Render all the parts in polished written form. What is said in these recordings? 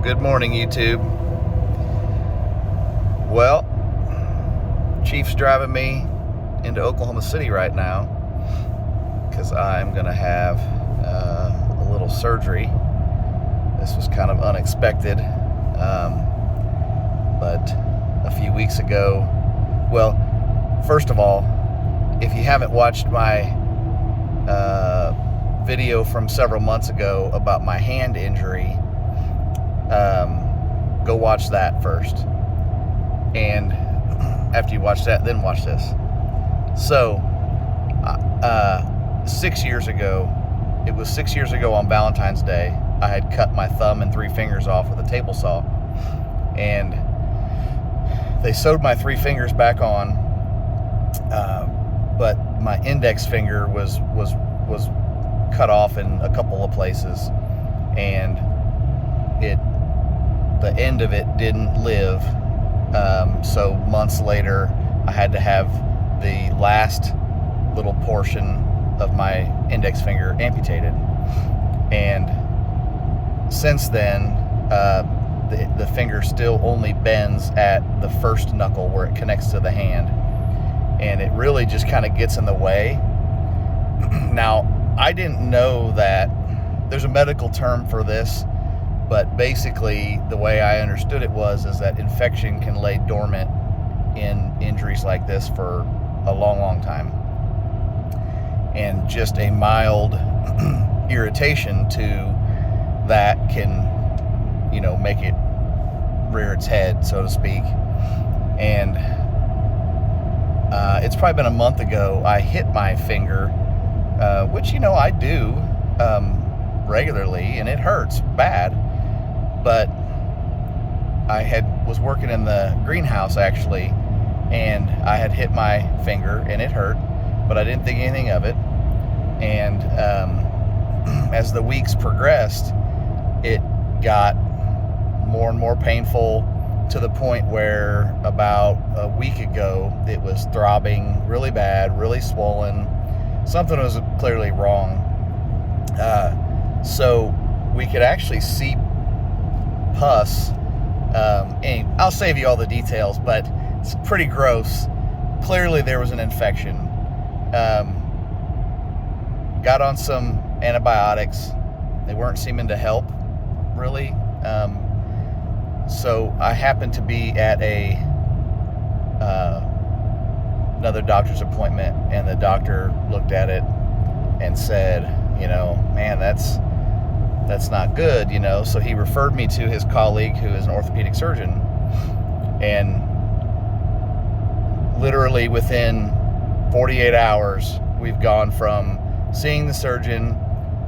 good morning, YouTube. Well, Chief's driving me into Oklahoma City right now because I'm going to have a little surgery. This was kind of unexpected, but a few weeks ago, well, first of all, if you haven't watched my video from several months ago about my hand injury, go watch that first. And after you watch that, then watch this. So, 6 years ago, it was 6 years ago on Valentine's Day, I had cut my thumb and 3 fingers off with a table saw. And they sewed my 3 fingers back on, but my index finger was cut off in a couple of places, and the end of it didn't live. So months later, I had to have the last little portion of my index finger amputated. And since then, the finger still only bends at the first knuckle where it connects to the hand, and it really just kind of gets in the way. Now, I didn't know that there's a medical term for this, but basically the way I understood it is that infection can lay dormant in injuries like this for a long time. And just a mild irritation to that can, make it rear its head, so to speak. And it's probably been a month ago, I hit my finger, which, I do regularly, and it hurts bad. But I was working in the greenhouse, actually, and I had hit my finger, and it hurt, but I didn't think anything of it. And as the weeks progressed, it got more and more painful, to the point where about a week ago, it was throbbing really bad, really swollen. Something was clearly wrong. So we could actually see pus. And I'll save you all the details, but it's pretty gross. Clearly there was an infection. Got on some antibiotics. They weren't seeming to help, really. So I happened to be at another doctor's appointment, and the doctor looked at it and said, man, that's not good, So he referred me to his colleague, who is an orthopedic surgeon. And literally within 48 hours, we've gone from seeing the surgeon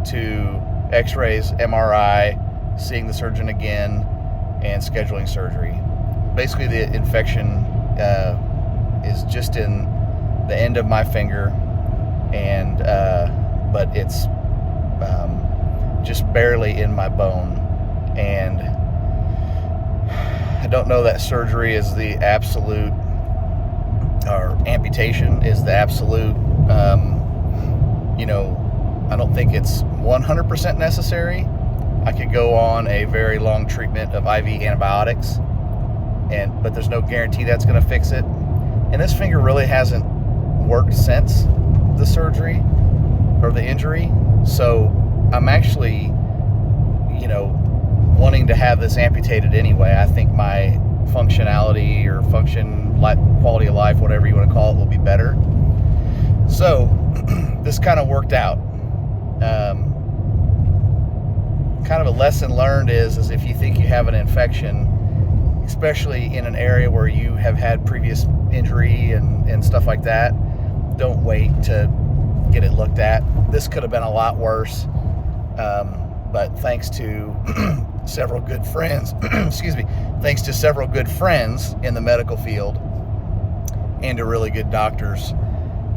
to x-rays, MRI, seeing the surgeon again, and scheduling surgery. Basically, the infection is just in the end of my finger, and but it's just barely in my bone. And I don't know that surgery is the absolute, or amputation is the absolute, I don't think it's 100% necessary. I could go on a very long treatment of IV antibiotics, but there's no guarantee that's going to fix it. And this finger really hasn't worked since the surgery or the injury. So I'm actually, wanting to have this amputated anyway. I think my functionality or quality of life, whatever you want to call it, will be better. So this kind of worked out. Kind of a lesson learned is if you think you have an infection, especially in an area where you have had previous injury and stuff like that, don't wait to get it looked at. This could have been a lot worse, but thanks to several good friends, thanks to several good friends in the medical field and to really good doctors,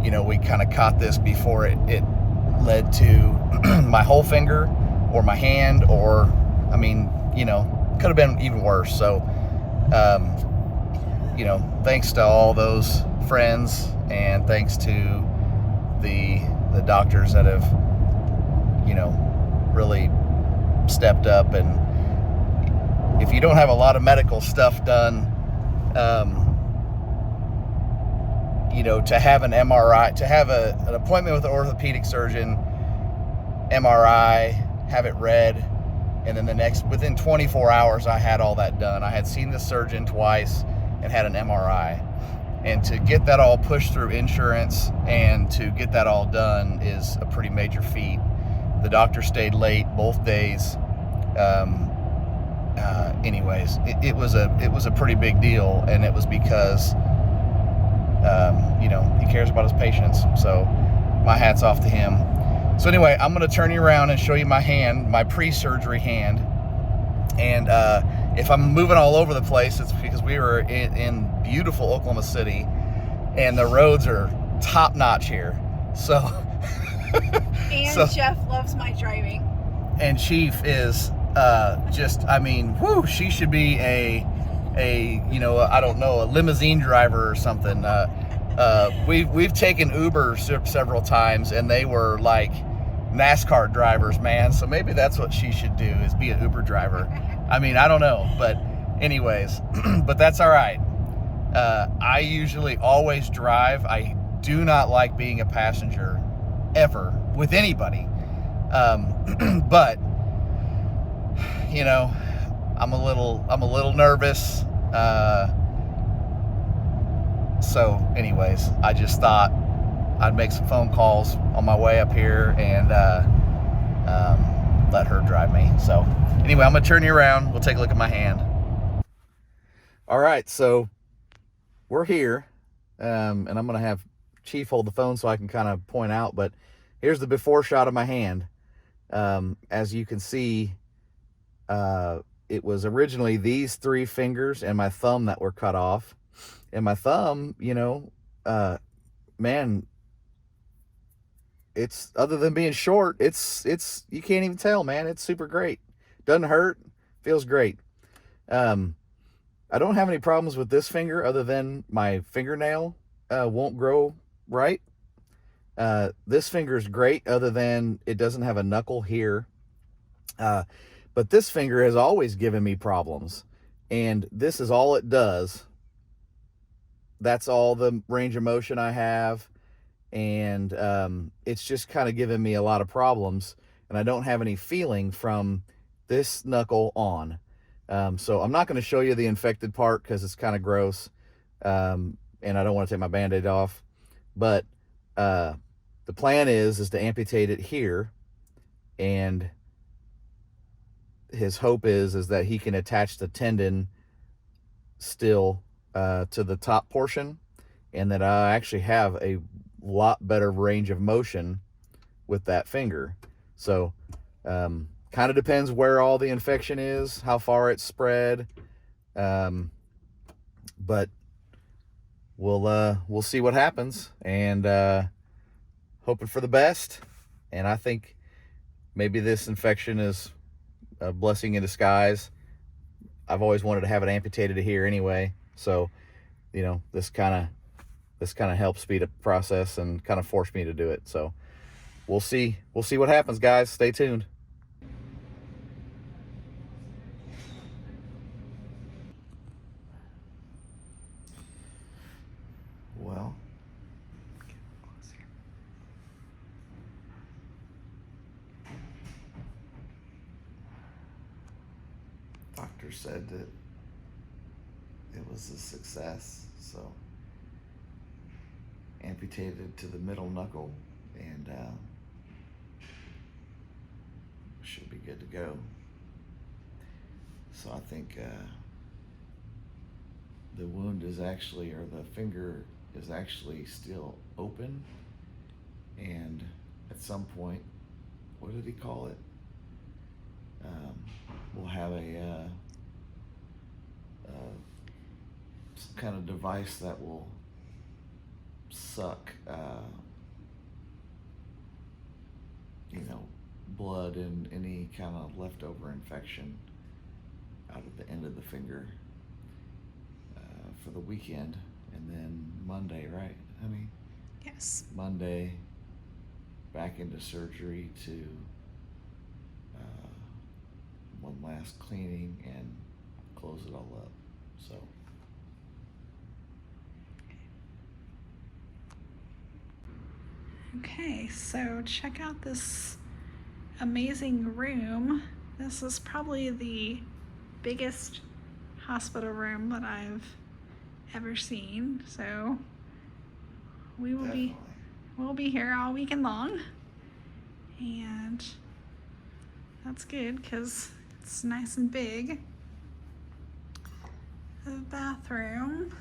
we kind of caught this before it led to my whole finger or my hand, or, could have been even worse. So, thanks to all those friends, and thanks to the doctors that have, really stepped up and if you don't have a lot of medical stuff done, to have an MRI, to have an appointment with an orthopedic surgeon, MRI, have it read, and then within 24 hours, I had all that done. I had seen the surgeon twice and had an MRI. And to get that all pushed through insurance and to get that all done is a pretty major feat. The doctor stayed late both days. Anyways, it was a pretty big deal, and it was because he cares about his patients. So my hat's off to him. So anyway, I'm going to turn you around and show you my hand, my pre-surgery hand. And if I'm moving all over the place, it's because we were in beautiful Oklahoma City, and the roads are top-notch here. So, Jeff loves my driving. And Chief is she should be a limousine driver or something. We've taken Uber several times, and they were like NASCAR drivers, man. So maybe that's what she should do, is be an Uber driver. I don't know, but anyways, but that's all right. I usually always drive. I do not like being a passenger ever with anybody. But I'm a little nervous. So anyways, I just thought I'd make some phone calls on my way up here and let her drive me. So anyway, I'm gonna turn you around. We'll take a look at my hand. All right, so we're here, and I'm gonna have Chief hold the phone so I can kind of point out, but here's the before shot of my hand. As you can see, it was originally these 3 fingers and my thumb that were cut off. And my thumb, man, it's, other than being short, it's you can't even tell, man. It's super great. Doesn't hurt, feels great. I don't have any problems with this finger other than my fingernail won't grow right. This finger's great other than it doesn't have a knuckle here. But this finger has always given me problems, and this is all it does. That's all the range of motion I have, and it's just kind of given me a lot of problems, and I don't have any feeling from this knuckle on. So I'm not going to show you the infected part because it's kind of gross, and I don't want to take my Band-Aid off. But the plan is to amputate it here, and his hope is that he can attach the tendon still to the top portion, and that I actually have a lot better range of motion with that finger. So kind of depends where all the infection is, how far it's spread, but we'll see what happens, and hoping for the best. And I think maybe this infection is a blessing in disguise. I've always wanted to have it amputated here anyway, so this kind of helps speed up the process and kind of force me to do it. So we'll see what happens, guys. Stay tuned. Well, doctor said that it was a success, so amputated to the middle knuckle, and should be good to go. So I think the wound is actually, or the finger is actually still open, and at some point, what did he call it? We'll have some kind of device that will suck blood and any kind of leftover infection out of the end of the finger for the weekend. And then Monday, right, honey? Yes. Monday, back into surgery to one last cleaning and close it all up. So. Okay, so check out this amazing room. This is probably the biggest hospital room that I've ever seen. So we'll be here all weekend long, and that's good because it's nice and big. The bathroom,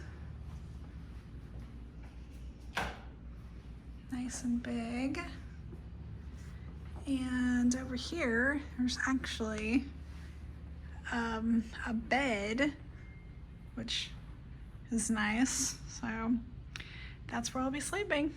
nice and big. And over here, there's actually a bed, which is nice. So that's where I'll be sleeping.